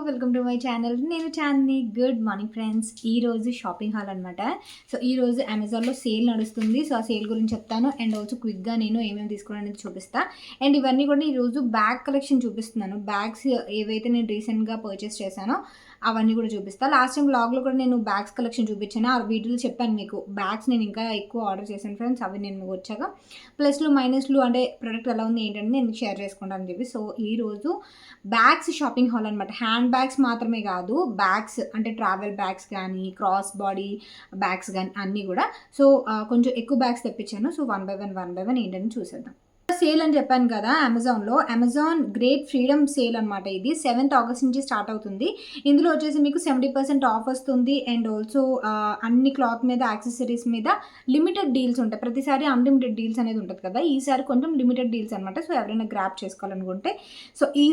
Welcome to my channel. నేను Chandini. Good morning friends. ఈరోజు shopping haul అనమాట. సో ఈరోజు అమెజాన్లో సేల్ నడుస్తుంది. సో ఆ సేల్ గురించి చెప్తాను అండ్ ఆల్సో క్విక్గా నేను ఏమేమి తీసుకోవడం అనేది చూపిస్తా. అండ్ ఇవన్నీ కూడా ఈరోజు బ్యాగ్ కలెక్షన్ చూపిస్తున్నాను. బ్యాగ్స్ ఏవైతే నేను రీసెంట్గా పర్చేస్ చేశానో అవన్నీ కూడా చూపిస్తాను. లాస్ట్ టైం బ్లాగ్లో కూడా నేను బ్యాగ్స్ కలెక్షన్ చూపించాను. ఆ వీడియోలో చెప్పాను మీకు బ్యాగ్స్ నేను ఇంకా ఎక్కువ ఆర్డర్ చేశాను ఫ్రెండ్స్. అవి నేను వచ్చాక ప్లస్లు మైనస్లు అంటే ప్రోడక్ట్ ఎలా ఉంది ఏంటంటే నేను షేర్ చేసుకుంటాను అని చెప్పి. సో ఈరోజు బ్యాగ్స్ షాపింగ్ హాల్ అనమాట. హ్యాండ్ బ్యాగ్స్ మాత్రమే కాదు, బ్యాగ్స్ అంటే ట్రావెల్ బ్యాగ్స్ కానీ క్రాస్ బాడీ బ్యాగ్స్ కానీ అన్నీ కూడా. సో కొంచెం ఎక్కువ బ్యాగ్స్ తెప్పించాను. సో వన్ బై వన్ ఏంటని చూసేద్దాం. సేల్ అని చెప్పాను కదా, అమెజాన్ గ్రేట్ ఫ్రీడమ్ సేల్ అనమాట. ఇది 7th ఆగస్ట్ నుంచి స్టార్ట్ అవుతుంది. ఇందులో వచ్చేసి మీకు 70% ఆఫ్ వస్తుంది అండ్ ఆల్సో అన్ని క్లాత్ మీద యాక్సెసరీస్ మీద లిమిటెడ్ డీల్స్ ఉంటాయి. ప్రతిసారి అన్లిమిటెడ్ డీల్స్ అనేది ఉంటుంది కదా, ఈసారి కొంచెం లిమిటెడ్ డీల్స్ అనమాట. సో ఎవరైనా గ్రాప్ చేసుకోవాలనుకుంటే సో ఈ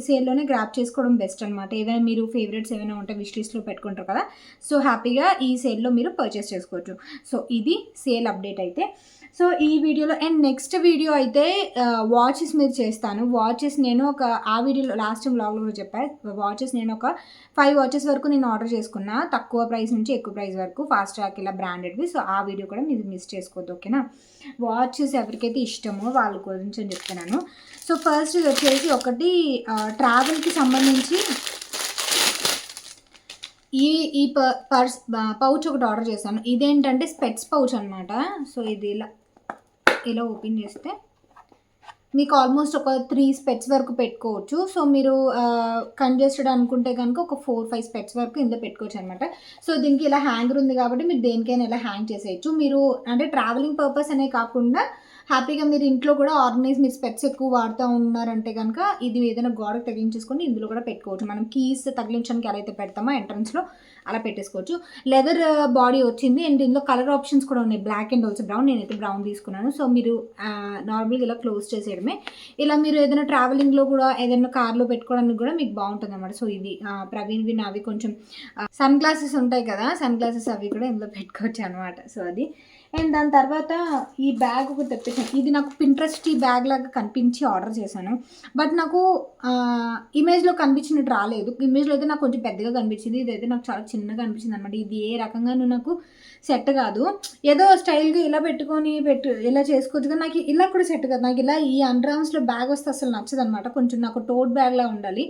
సేల్లోనే గ్రాప్ చేసుకోవడం బెస్ట్ అనమాట. ఏవైనా మీరు ఫేవరెట్స్ ఏమైనా ఉంటే విష్ లిస్ట్లో పెట్టుకుంటారు కదా, సో హ్యాపీగా ఈ సేల్లో మీరు పర్చేస్ చేసుకోవచ్చు. సో ఇది సేల్ అప్డేట్ అయితే. సో ఈ వీడియోలో అండ్ నెక్స్ట్ వీడియో అయితే వాచెస్ మీద చేస్తాను. వాచెస్ నేను ఆ వీడియోలో లాస్ట్ టైం వ్లాగ్లో కూడా చెప్పాను. వాచెస్ నేను ఒక 5 వాచెస్ వరకు నేను ఆర్డర్ చేసుకున్నా, తక్కువ ప్రైస్ నుంచి ఎక్కువ ప్రైస్ వరకు, ఫాస్ట్ ట్రాక్ ఇలా బ్రాండెడ్వి. సో ఆ వీడియో కూడా మీరు మిస్ చేసుకోవద్దు, ఓకేనా. వాచెస్ ఎవరికైతే ఇష్టమో వాళ్ళ గురించి అని చెప్తున్నాను. సో ఫస్ట్ ఇది వచ్చేసి ఒకటి ట్రావెల్కి సంబంధించి ఈ పర్స్ పౌచ్ ఒకటి ఆర్డర్ చేశాను. ఇదేంటంటే స్పెట్స్ పౌచ్ అనమాట. సో ఇది ఇలా ఓపెన్ చేస్తే మీకు ఆల్మోస్ట్ ఒక 3 స్పెట్స్ వరకు పెట్టుకోవచ్చు. సో మీరు కంజెస్టెడ్ అనుకుంటే కనుక ఒక 4-5 స్పెట్స్ వరకు ఇందులో పెట్టుకోవచ్చు అనమాట. సో దీనికి ఇలా హ్యాంగర్ ఉంది కాబట్టి మీరు దేనికైనా ఇలా హ్యాంగ్ చేసేయచ్చు. మీరు అంటే ట్రావెలింగ్ పర్పస్ అనే కాకుండా హ్యాపీగా మీరు ఇంట్లో కూడా ఆర్గనైజ్, మీరు స్పెట్స్ ఎక్కువ వాడుతూ ఉన్నారంటే కనుక ఇది ఏదైనా గోడకు తగిలించేసుకొని ఇందులో కూడా పెట్టుకోవచ్చు. మనం కీస్ తగిలించడానికి ఎలా అయితే పెడతామో ఎంట్రన్స్లో అలా పెట్టేసుకోవచ్చు. లెదర్ బాడీ వచ్చింది అండ్ ఇందులో కలర్ ఆప్షన్స్ కూడా ఉన్నాయి, బ్లాక్ అండ్ ఆల్సో బ్రౌన్. నేనైతే బ్రౌన్ తీసుకున్నాను. సో మీరు నార్మల్గా ఇలా క్లోజ్ చేసేయడమే. ఇలా మీరు ఏదైనా ట్రావెలింగ్లో కూడా ఏదైనా కార్లో పెట్టుకోవడానికి కూడా మీకు బాగుంటుంది అన్నమాట. సో ఇది ప్రవీణ్వి నావి కొంచెం సన్ గ్లాసెస్ ఉంటాయి కదా, సన్ గ్లాసెస్ అవి కూడా ఇందులో పెట్టుకోవచ్చు అనమాట. సో అది. అండ్ దాని తర్వాత ఈ బ్యాగ్ ఒకటి తెప్పించాను. ఇది నాకు పింట్రెస్ట్ ఈ బ్యాగ్ లాగా కనిపించి ఆర్డర్ చేశాను. బట్ నాకు ఇమేజ్లో కనిపించినట్టు రాలేదు. ఇమేజ్లో అయితే నాకు కొంచెం పెద్దగా కనిపించింది, ఇదైతే నాకు చాలా చిన్నగా అనిపించింది అనమాట. ఇది ఏ రకంగానూ నాకు సెట్ కాదు. ఏదో స్టైల్గా ఇలా ఇలా చేసుకోవచ్చు కానీ నాకు ఇలా కూడా సెట్ కాదు. నాకు ఇలా ఈ అండర్ఆర్మ్స్లో బ్యాగ్ వస్తే అసలు నచ్చదు అనమాట. కొంచెం నాకు టోట్ బ్యాగ్లా ఉండాలి,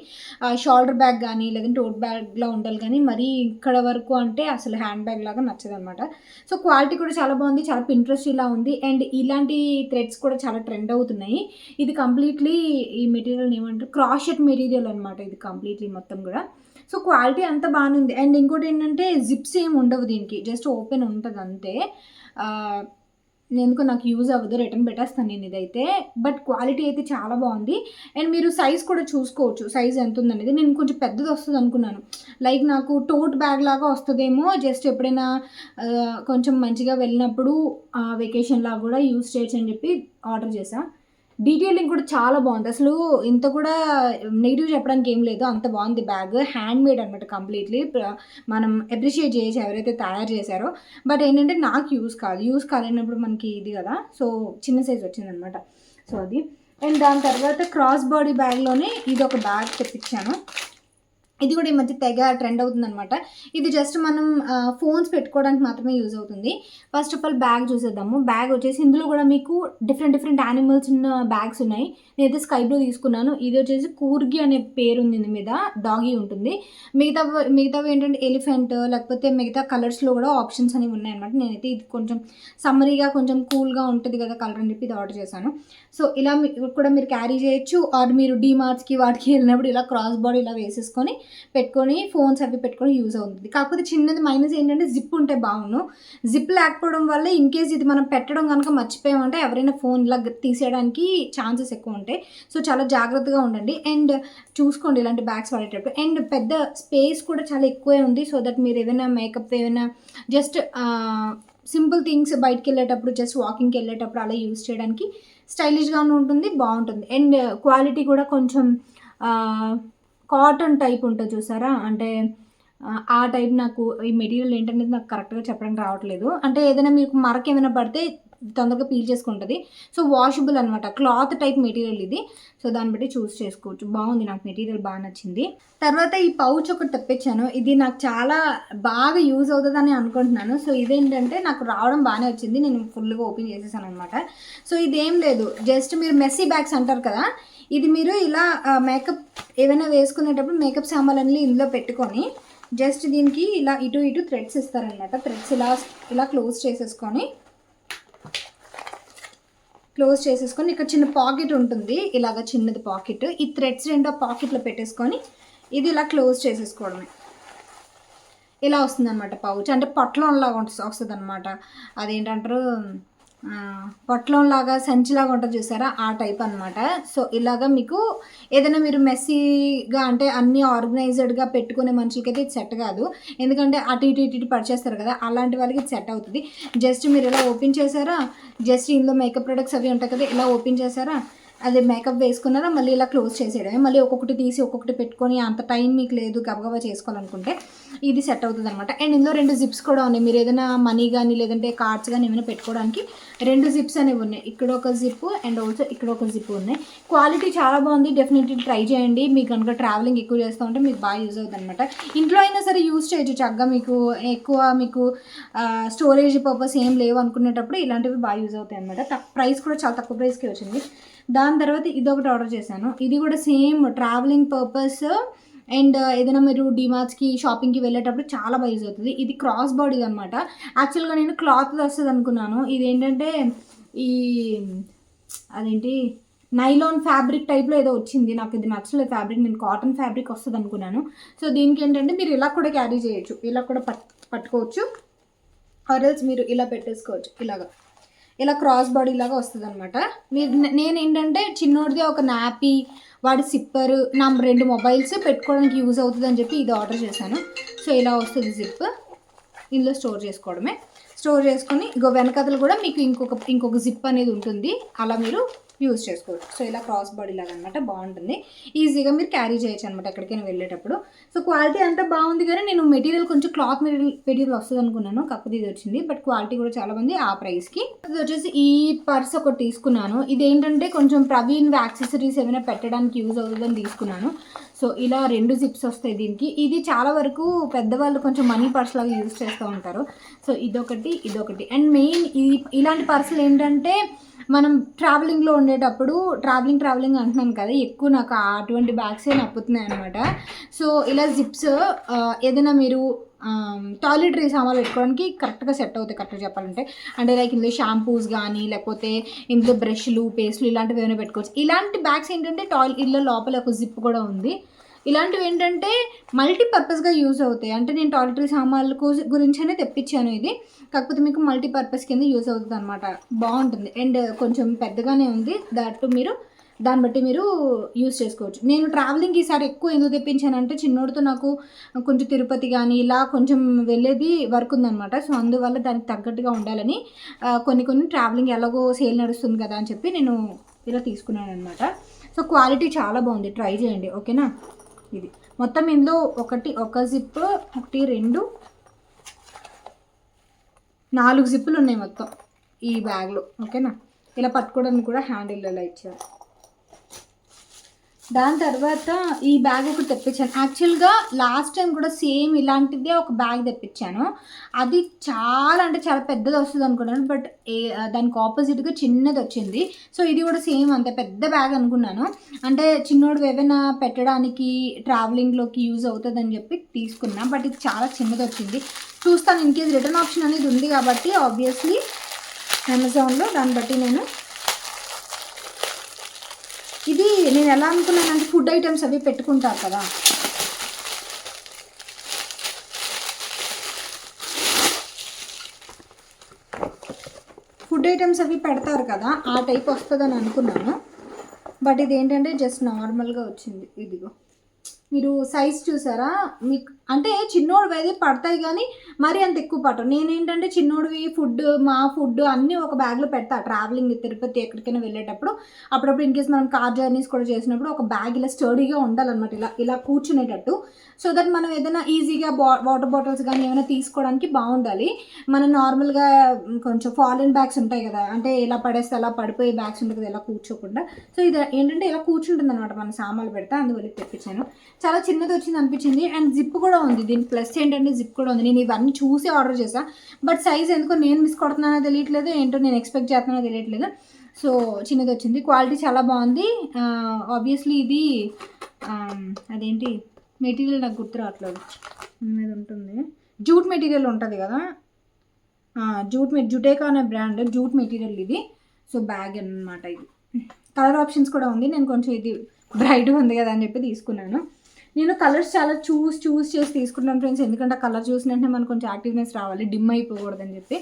షోల్డర్ బ్యాగ్ కానీ లేదంటే టోట్ బ్యాగ్లా ఉండాలి. కానీ మరీ ఇక్కడ వరకు అంటే అసలు హ్యాండ్ బ్యాగ్ లాగా నచ్చదు అనమాట. సో క్వాలిటీ కూడా చాలా బాగుంది, చాలా పింట్రెస్ట్ ఇలా ఉంది. అండ్ ఇలాంటి థ్రెడ్స్ కూడా చాలా ట్రెండ్ అవుతున్నాయి. ఇది కంప్లీట్లీ ఈ మెటీరియల్ ఏమంటారు, క్రాషెట్ మెటీరియల్ అనమాట. ఇది కంప్లీట్లీ మొత్తం కూడా. సో క్వాలిటీ అంతా బాగానే ఉంది. అండ్ ఇంకోటి ఏంటంటే జిప్స్ ఏమి ఉండవు దీనికి, జస్ట్ ఓపెన్ ఉంటుంది అంతే. ఎందుకో నాకు యూజ్ అవ్వదు, రిటర్న్ పెట్టేస్తాను నేను ఇదైతే. బట్ క్వాలిటీ అయితే చాలా బాగుంది. అండ్ మీరు సైజ్ కూడా చూసుకోవచ్చు, సైజ్ ఎంత ఉందనేది. నేను కొంచెం పెద్దది వస్తుంది అనుకున్నాను, లైక్ నాకు టోట్ బ్యాగ్ లాగా వస్తుందేమో, జస్ట్ ఎప్పుడైనా కొంచెం మంచిగా వెళ్ళినప్పుడు వెకేషన్ లాగా కూడా యూజ్ చేయొచ్చు అని చెప్పి ఆర్డర్ చేశాను. డీటెయిలింగ్ కూడా చాలా బాగుంది. అసలు ఇంత కూడా నెగిటివ్ చెప్పడానికి ఏం లేదు, అంత బాగుంది బ్యాగ్. హ్యాండ్ మేడ్ అనమాట కంప్లీట్లీ. మనం అప్రిషియేట్ చేయొచ్చు ఎవరైతే తయారు చేశారో. బట్ ఏంటంటే నాకు యూజ్ కాలేనప్పుడు మనకి ఇది కదా, సో చిన్న సైజ్ వచ్చిందనమాట. సో అది. అండ్ దాని తర్వాత క్రాస్ బాడీ బ్యాగ్లోనే ఇది ఒక బ్యాగ్ తెప్పించాను. ఇది కూడా ఈ మధ్య తెగ ట్రెండ్ అవుతుంది అనమాట. ఇది జస్ట్ మనం ఫోన్స్ పెట్టుకోవడానికి మాత్రమే యూజ్ అవుతుంది. ఫస్ట్ ఆఫ్ ఆల్ బ్యాగ్ చూసేద్దాము. బ్యాగ్ వచ్చేసి ఇందులో కూడా మీకు డిఫరెంట్ యానిమల్స్ ఉన్న బ్యాగ్స్ ఉన్నాయి. నేనైతే స్కై బ్లూ తీసుకున్నాను. ఇది వచ్చేసి కూర్గి అనే పేరు ఉంది, దీని మీద డాగీ ఉంటుంది. మిగతావి ఏంటంటే ఎలిఫెంట్, లేకపోతే మిగతా కలర్స్లో కూడా ఆప్షన్స్ అనేవి ఉన్నాయన్నమాట. నేనైతే ఇది కొంచెం సమ్మరీగా కొంచెం కూల్గా ఉంటుంది కదా కలర్ అని చెప్పి ఇది ఆర్డర్ చేశాను. సో ఇలా కూడా మీరు క్యారీ చేయొచ్చు. ఆర్ మీరు డీమార్ట్స్కి వాటికి వెళ్ళినప్పుడు ఇలా క్రాస్ బాడీ ఇలా వేసేసుకొని పెట్టుకొని ఫోన్స్ అవి పెట్టుకొని యూజ్ అవుతుంది. కాకపోతే చిన్నది మైనస్ ఏంటంటే జిప్ ఉంటే బాగుండు. జిప్ లేకపోవడం వల్ల ఇన్ కేస్ ఇది మనం పెట్టడం కనుక మర్చిపోయామంటే ఎవరైనా ఫోన్ ఇలా తీసేయడానికి ఛాన్సెస్ ఎక్కువ ఉంటాయి. సో చాలా జాగ్రత్తగా ఉండండి అండ్ చూసుకోండి ఇలాంటి బ్యాగ్స్ వాడేటప్పుడు. అండ్ పెద్ద స్పేస్ కూడా చాలా ఎక్కువే ఉంది. సో దట్ మీరు ఏదైనా మేకప్, ఏమైనా జస్ట్ సింపుల్ థింగ్స్ బయటకు వెళ్ళేటప్పుడు, జస్ట్ వాకింగ్కి వెళ్ళేటప్పుడు అలా యూజ్ చేయడానికి స్టైలిష్గా ఉంటుంది, బాగుంటుంది. అండ్ క్వాలిటీ కూడా కొంచెం కాటన్ టైప్ ఉంటుంది చూసారా, అంటే ఆ టైప్. నాకు ఈ మెటీరియల్ ఏంటనేది నాకు కరెక్ట్గా చెప్పడానికి రావట్లేదు. అంటే ఏదైనా మీకు మరక ఏమైనా పడితే తొందరగా పీల్ చేసుకుంటుంది. సో వాషబుల్ అనమాట, క్లాత్ టైప్ మెటీరియల్ ఇది. సో దాన్ని బట్టి చూస్ చేసుకోవచ్చు. బాగుంది, నాకు మెటీరియల్ బాగా నచ్చింది. తర్వాత ఈ పౌచ్ ఒకటి తెప్పించాను. ఇది నాకు చాలా బాగా యూజ్ అవుతుందని అనుకుంటున్నాను. సో ఇదేంటంటే నాకు రావడం బాగానే వచ్చింది, నేను ఫుల్గా ఓపెన్ చేసేసాను అనమాట. సో ఇదేం లేదు, జస్ట్ మీరు మెస్సీ బ్యాగ్స్ అంటారు కదా, ఇది మీరు ఇలా మేకప్ ఏమైనా వేసుకునేటప్పుడు మేకప్ సామాన్లు ఇందులో పెట్టుకొని జస్ట్ దీనికి ఇలా ఇటు ఇటు థ్రెడ్స్ ఇస్తారనమాట. థ్రెడ్స్ ఇలా క్లోజ్ చేసేసుకొని ఇక్కడ చిన్న పాకెట్ ఉంటుంది, ఇలాగ చిన్నది పాకెట్. ఈ థ్రెడ్స్ రెండో పాకెట్లో పెట్టేసుకొని ఇది ఇలా క్లోజ్ చేసేసుకోవడమే. ఇలా వస్తుంది అనమాట పౌచ్. అంటే పొట్లంలాగా వస్తుంది అనమాట. అదేంటంటారు, పొట్లంలాగా సంచిలాగా ఉంటుంది చూసారా, ఆ టైప్ అనమాట. సో ఇలాగా మీకు ఏదైనా మీరు మెస్సీగా అంటే అన్నీ ఆర్గనైజ్డ్గా పెట్టుకునే మనుషులకైతే ఇది సెట్ కాదు. ఎందుకంటే అటు ఇటు పర్చేస్తారు కదా, అలాంటి వాళ్ళకి ఇది సెట్ అవుతుంది. జస్ట్ మీరు ఇలా ఓపెన్ చేశారా, జస్ట్ ఇందులో మేకప్ ప్రొడక్ట్స్ అవి ఉంటాయి కదా, ఇలా ఓపెన్ చేశారా, అదే మేకప్ వేసుకున్నారా, మళ్ళీ ఇలా క్లోజ్ చేసేయడమే. మళ్ళీ ఒక్కొక్కటి తీసి ఒక్కొక్కటి పెట్టుకొని అంత టైం మీకు లేదు గబగబా చేసుకోవాలనుకుంటే ఇది సెట్ అవుతుంది అనమాట. అండ్ ఇందులో 2 జిప్స్ కూడా ఉన్నాయి. మీరు ఏదైనా మనీ కానీ లేదంటే కార్డ్స్ కానీ ఏమైనా పెట్టుకోవడానికి 2 జిప్స్ అనేవి ఉన్నాయి. ఇక్కడ ఒక జిప్ అండ్ ఆల్సో ఇక్కడ ఒక జిప్ ఉన్నాయి. క్వాలిటీ చాలా బాగుంది, డెఫినెట్లీ ట్రై చేయండి. మీకు కనుక ట్రావెలింగ్ ఎక్కువ చేస్తూ ఉంటే మీకు బాగా యూజ్ అవుతుంది అనమాట. ఇంట్లో అయినా సరే యూజ్ చేయొచ్చు చక్కగా. మీకు స్టోరేజ్ పర్పస్ ఏం లేవు అనుకునేటప్పుడు ఇలాంటివి బాగా యూజ్ అవుతాయి అనమాట. ప్రైస్ కూడా చాలా తక్కువ ప్రైస్కి వచ్చింది. దాని తర్వాత ఇదొకటి ఆర్డర్ చేశాను. ఇది కూడా సేమ్ ట్రావెలింగ్ పర్పస్ అండ్ ఏదైనా మీరు డిమార్ట్స్కి షాపింగ్కి వెళ్ళేటప్పుడు చాలా బాగా యూజ్ అవుతుంది. ఇది క్రాస్ బాడీ అనమాట. యాక్చువల్గా నేను క్లాత్ వస్తుంది అనుకున్నాను. ఇది ఏంటంటే అదేంటి నైలాన్ ఫ్యాబ్రిక్ టైప్లో ఏదో వచ్చింది. నాకు ఇది నచ్చలేదు ఫ్యాబ్రిక్, నేను కాటన్ ఫ్యాబ్రిక్ వస్తుంది అనుకున్నాను. సో దీనికి ఏంటంటే మీరు ఇలా కూడా క్యారీ చేయొచ్చు, ఇలా కూడా పట్టుకోవచ్చు, ఆర్ఎల్స్ మీరు ఇలా పెట్టేసుకోవచ్చు. ఇలా క్రాస్ బాడీ లాగా వస్తుంది అనమాట. నేను ఏంటంటే చిన్నోడిది ఒక నాపీ, వాడి సిప్పర్, నా 2 మొబైల్స్ పెట్టుకోవడానికి యూజ్ అవుతుంది అని చెప్పి ఇది ఆర్డర్ చేశాను. సో ఇలా వస్తుంది జిప్, ఇందులో స్టోర్ చేసుకోవడమే. స్టోర్ చేసుకొని వెనకతలు కూడా మీకు ఇంకొక జిప్ అనేది ఉంటుంది, అలా మీరు యూజ్ చేసుకోవచ్చు. సో ఇలా క్రాస్ బాడీ లాగా అనమాట, బాగుంటుంది. ఈజీగా మీరు క్యారీ చేయొచ్చు అనమాట ఎక్కడికైనా వెళ్ళేటప్పుడు. సో క్వాలిటీ అంతా బాగుంది, కానీ నేను మెటీరియల్ కొంచెం క్లాత్ మెటీరియల్ వస్తుంది అనుకున్నాను, కాకపోతే ఇది వచ్చింది. బట్ క్వాలిటీ కూడా చాలా బాగుంది ఆ ప్రైస్కి. ఇది వచ్చేసి ఈ పర్స్ ఒకటి తీసుకున్నాను. ఇదేంటంటే కొంచెం ప్రవీణ్ యాక్సెసరీస్ ఏమైనా పెట్టడానికి యూజ్ అవుతుందని తీసుకున్నాను. సో ఇలా 2 జిప్స్ వస్తాయి దీనికి. ఇది చాలా వరకు పెద్దవాళ్ళు కొంచెం మనీ పర్స్ లాగా యూజ్ చేస్తూ ఉంటారు. సో ఇదొకటి. అండ్ మెయిన్ ఇలాంటి పర్సులు ఏంటంటే మనం ట్రావెలింగ్లో ఉండేటప్పుడు ట్రావెలింగ్ అంటున్నాను కదా, ఎక్కువ నాకు అటువంటి బ్యాగ్సే నప్పుతున్నాయి అనమాట. సో ఇలా జిప్స్ ఏదైనా మీరు టాయిలెటరీ సామాన్లు పెట్టుకోవడానికి కరెక్ట్గా సెట్ అవుతాయి, కరెక్ట్గా చెప్పాలంటే. అంటే లైక్ ఇందులో షాంపూస్ కానీ లేకపోతే ఇందులో బ్రష్లు, పేస్ట్లు ఇలాంటివి ఏమైనా పెట్టుకోవచ్చు. ఇలాంటి బ్యాగ్స్ ఏంటంటే ఇళ్ళ లోపల ఒక జిప్ కూడా ఉంది. ఇలాంటివి ఏంటంటే మల్టీపర్పస్గా యూజ్ అవుతాయి. అంటే నేను టాయిలెటరీ సామాన్ల గురించనే తెప్పించాను ఇది, కాకపోతే మీకు మల్టీపర్పస్ కింద యూజ్ అవుతుంది అనమాట. బాగుంటుంది అండ్ కొంచెం పెద్దగానే ఉంది. దాన్ని బట్టి మీరు యూజ్ చేసుకోవచ్చు. నేను ట్రావెలింగ్ ఈసారి ఎక్కువ ఎందుకు తెప్పించానంటే చిన్నోడితో నాకు కొంచెం తిరుపతి కానీ ఇలా కొంచెం వెళ్ళేది వర్క్ ఉందనమాట. సో అందువల్ల దానికి తగ్గట్టుగా ఉండాలని కొన్ని ట్రావెలింగ్ ఎలాగో సేల్ నడుస్తుంది కదా అని చెప్పి నేను ఇలా తీసుకున్నాను అనమాట. సో క్వాలిటీ చాలా బాగుంది, ట్రై చేయండి, ఓకేనా. ఇది మొత్తం ఇందులో ఒక జిప్, 1, 2, 4 జిప్పులు ఉన్నాయి మొత్తం ఈ బ్యాగ్లో, ఓకేనా. ఇలా పట్టుకోవడానికి కూడా హ్యాండిల్ ఇలా ఇచ్చారు. దాని తర్వాత ఈ బ్యాగ్ ఒకటి తెప్పించాను. యాక్చువల్గా లాస్ట్ టైం కూడా సేమ్ ఇలాంటిదే ఒక బ్యాగ్ తెప్పించాను. అది చాలా పెద్దది వస్తుంది అనుకున్నాను, బట్ దానికి ఆపోజిట్గా చిన్నది వచ్చింది. సో ఇది కూడా సేమ్ అంతే పెద్ద బ్యాగ్ అనుకున్నాను. అంటే చిన్నోడు ఏమైనా పెట్టడానికి ట్రావెలింగ్లోకి యూజ్ అవుతుందని చెప్పి తీసుకున్నా, బట్ ఇది చాలా చిన్నది వచ్చింది. చూస్తాను, ఇన్కేస్ రిటర్న్ ఆప్షన్ అనేది ఉంది కాబట్టి ఆబ్వియస్లీ అమెజాన్లో, దాన్ని బట్టి నేను ఎలా అనుకున్నానంటే ఫుడ్ ఐటమ్స్ అవి పెట్టుకుంటారు కదా, పెడతారు కదా, ఆ టైప్ వస్తుందని అనుకున్నాను. బట్ ఇది ఏంటంటే జస్ట్ నార్మల్గా వచ్చింది. ఇదిగో మీరు సైజ్ చూసారా? మీకు అంటే చిన్నోడివి అయితే పడతాయి కానీ మరీ అంత ఎక్కువ పట్టవు. నేనేంటంటే చిన్నోడివి మా ఫుడ్ అన్నీ ఒక బ్యాగ్లో పెడతా. ట్రావెలింగ్ తిరుపతి ఎక్కడికైనా వెళ్ళేటప్పుడు అప్పుడప్పుడు ఇన్కేస్ మనం కార్ జర్నీస్ కూడా చేసినప్పుడు ఒక బ్యాగ్ ఇలా స్టడీగా ఉండాలన్నమాట, ఇలా ఇలా కూర్చునేటట్టు. సో దట్ మనం ఏదైనా ఈజీగా వాటర్ బాటిల్స్ కానీ ఏమైనా తీసుకోవడానికి బాగుండాలి. మనం నార్మల్గా కొంచెం ఫాలిన్ బ్యాగ్స్ ఉంటాయి కదా, అంటే ఇలా పడేస్తే అలా పడిపోయే బ్యాగ్స్ ఉంటాయి కదా, ఇలా కూర్చోకుండా. సో ఇది ఏంటంటే ఇలా కూర్చుంటుంది అనమాట, మన సామాన్లు పెడతా. అందువల్ల తెప్పించాను. చాలా చిన్నది వచ్చింది అనిపించింది. అండ్ జిప్ కూడా ఉంది. దీని ప్లస్ ఏంటంటే జిప్ కూడా ఉంది. నేను ఇవన్నీ చూసి ఆర్డర్ చేశాను. బట్ సైజ్ ఎందుకో నేను మిస్ కొడుతున్నానో తెలియట్లేదు, ఏంటో నేను ఎక్స్పెక్ట్ చేస్తున్నానో తెలియట్లేదు. సో చిన్నది వచ్చింది. క్వాలిటీ చాలా బాగుంది. ఆబ్వియస్లీ ఇది అదేంటి మెటీరియల్ నాకు గుర్తు రావట్లేదు, మీద ఉంటుంది జూట్ మెటీరియల్ ఉంటుంది కదా, జుటేకా అనే బ్రాండ్ జూట్ మెటీరియల్ ఇది. సో బ్యాగ్ అన్నమాట ఇది. కలర్ ఆప్షన్స్ కూడా ఉంది. నేను కొంచెం ఇది బ్రైట్గా ఉంది కదా అని చెప్పి తీసుకున్నాను. నేను కలర్స్ చాలా చూస్ చేసి తీసుకుంటాను ఫ్రెండ్స్, ఎందుకంటే ఆ కలర్ చూసిన వెంటనే మనకు కొంచెం యాక్టివ్నెస్ రావాలి, డిమ్ అయిపోకూడదని చెప్పి.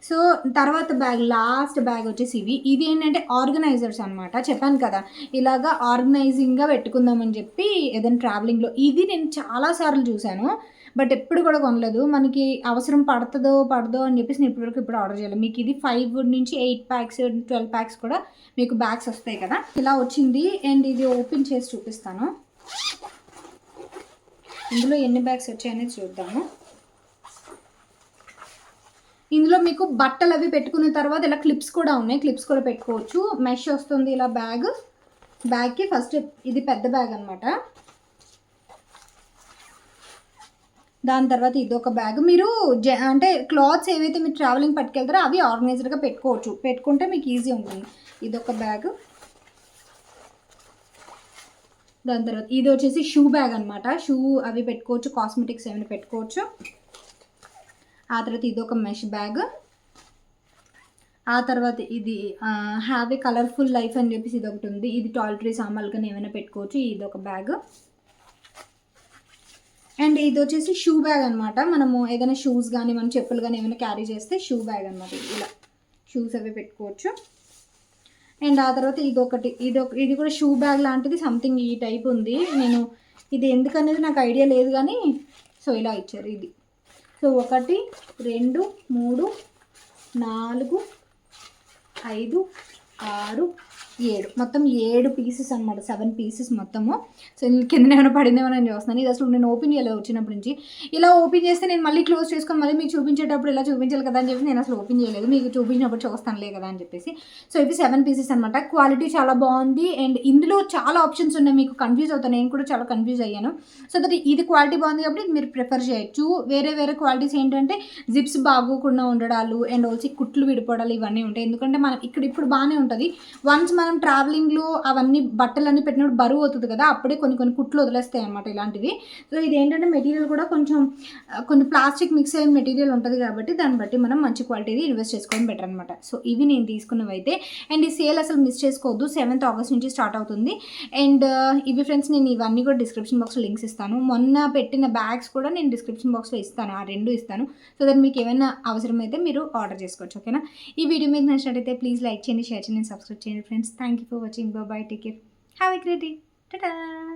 సో తర్వాత లాస్ట్ బ్యాగ్ వచ్చేసి ఇది ఏంటంటే ఆర్గనైజర్స్ అనమాట. చెప్పాను కదా ఇలాగా ఆర్గనైజింగ్గా పెట్టుకుందామని చెప్పి ఏదైనా ట్రావెలింగ్లో. ఇది నేను చాలాసార్లు చూశాను బట్ ఎప్పుడు కూడా కొనలేదు. మనకి అవసరం పడదో అని చెప్పేసి నేను ఇప్పుడు ఆర్డర్ చేయాలి. మీకు ఇది 5 నుంచి 8 ప్యాక్స్ 12 ప్యాక్స్ కూడా మీకు బ్యాగ్స్ వస్తాయి కదా, ఇలా వచ్చింది. అండ్ ఇది ఓపెన్ చేసి చూపిస్తాను. ఇందులో ఎన్ని బ్యాగ్స్ వచ్చాయనేది చూద్దాము. ఇందులో మీకు బట్టలు అవి పెట్టుకున్న తర్వాత ఇలా క్లిప్స్ కూడా ఉన్నాయి, క్లిప్స్ కూడా పెట్టుకోవచ్చు. మెష్ వస్తుంది ఇలా బ్యాగ్కి. ఫస్ట్ ఇది పెద్ద బ్యాగ్ అనమాట. దాని తర్వాత ఇదొక బ్యాగ్. మీరు అంటే క్లాత్స్ ఏవైతే మీరు ట్రావెలింగ్ పట్టుకెళ్తారో అవి ఆర్గనైజ్డ్గా పెట్టుకోవచ్చు, పెట్టుకుంటే మీకు ఈజీ ఉంటుంది. ఇదొక బ్యాగ్. దాని తర్వాత ఇది వచ్చేసి షూ బ్యాగ్ అనమాట. షూ అవి పెట్టుకోవచ్చు, కాస్మెటిక్స్ ఏమైనా పెట్టుకోవచ్చు. ఆ తర్వాత ఇదొక మెష్ బ్యాగ్. ఆ తర్వాత ఇది హ్యావ్ ఏ కలర్ఫుల్ లైఫ్ అని చెప్పేసి ఇది ఒకటి ఉంది. ఇది టాయిలెటరీ సామాన్లు కానీ ఏమైనా పెట్టుకోవచ్చు. ఇదొక బ్యాగ్. అండ్ ఇది వచ్చేసి షూ బ్యాగ్ అనమాట. మనము ఏదైనా షూస్ కానీ మనం చెప్పులు కానీ ఏమైనా క్యారీ చేస్తే షూ బ్యాగ్ అనమాట. ఇలా షూస్ అవి పెట్టుకోవచ్చు. అండ్ ఆ తర్వాత ఇది కూడా షూ బ్యాగ్ లాంటిది సంథింగ్ ఈ టైప్ ఉంది. నేను ఇది ఎందుకనేది నాకు ఐడియా లేదు కానీ సో ఇలా ఇచ్చారు ఇది. సో 1 2 3 4 5 6 7 మొత్తం 7 పీసెస్ అనమాట. 7 పీసెస్ మొత్తము. సో కింద ఏమైనా పడిందేమో నేను చూస్తున్నాను. ఇది అసలు నేను ఓపెన్ చేయలేదు వచ్చినప్పటి నుంచి. ఇలా ఓపెన్ చేస్తే నేను మళ్ళీ క్లోజ్ చేసుకొని మళ్ళీ మీకు చూపించేటప్పుడు ఇలా చూపించాలి కదా అని చెప్పి నేను అసలు ఓపెన్ చేయలేదు. మీకు చూపించినప్పుడు చూస్తానులే కదా అని చెప్పేసి. సో ఇవి 7 పీసెస్ అనమాట. క్వాలిటీ చాలా బాగుంది. అండ్ ఇందులో చాలా ఆప్షన్స్ ఉన్నాయి. మీకు కన్ఫ్యూజ్ అవుతాను, నేను కూడా చాలా కన్ఫ్యూజ్ అయ్యాను. సో దట్ ఇది క్వాలిటీ బాగుంది కాబట్టి మీరు ప్రిఫర్ చేయొచ్చు. వేరే క్వాలిటీస్ ఏంటంటే జిప్స్ బాగోకుండా ఉండడాలు అండ్ వచ్చి కుట్లు విడిపోవడాలు ఇవన్నీ ఉంటాయి. ఎందుకంటే మనం ఇప్పుడు బాగానే ఉంటుంది. వన్స్ మనం ట్రావెలింగ్లో అవన్నీ బట్టలన్నీ పెట్టినప్పుడు బరువు అవుతుంది కదా, అప్పుడే కొన్ని కుట్లు వదిలేస్తాయి అన్నమాట ఇలాంటివి. సో ఇది ఏంటంటే మెటీరియల్ కూడా కొంచెం ప్లాస్టిక్ మిక్స్ అయిన మెటీరియల్ ఉంటుంది కాబట్టి దాన్ని బట్టి మనం మంచి క్వాలిటీది ఇన్వెస్ట్ చేసుకోవడం బెటర్ అనమాట. సో ఇవి నేను తీసుకున్నవి అయితే. అండ్ ఈ సేల్ అసలు మిస్ చేసుకోవద్దు. 7th ఆగస్ట్ నుంచి స్టార్ట్ అవుతుంది. అండ్ ఇవి ఫ్రెండ్స్ నేను ఇవన్నీ కూడా డిస్క్రిప్షన్ బాక్స్లో లింక్స్ ఇస్తాను. మొన్న పెట్టిన బ్యాగ్స్ కూడా నేను డిస్క్రిప్షన్ బాక్స్లో ఇస్తాను, ఆ 2 ఇస్తాను. సో దట్ మీకు ఏమైనా అవసరమైతే మీరు ఆర్డర్ చేసుకోవచ్చు. ఓకేనా? ఈ వీడియో మీకు నచ్చినట్టయితే ప్లీజ్ లైక్ చేయండి, షేర్ చేయండి, సబ్స్క్రైబ్ చేయండి friends. Thank you for watching. Bye bye. Take care. Have a great day. Ta-da.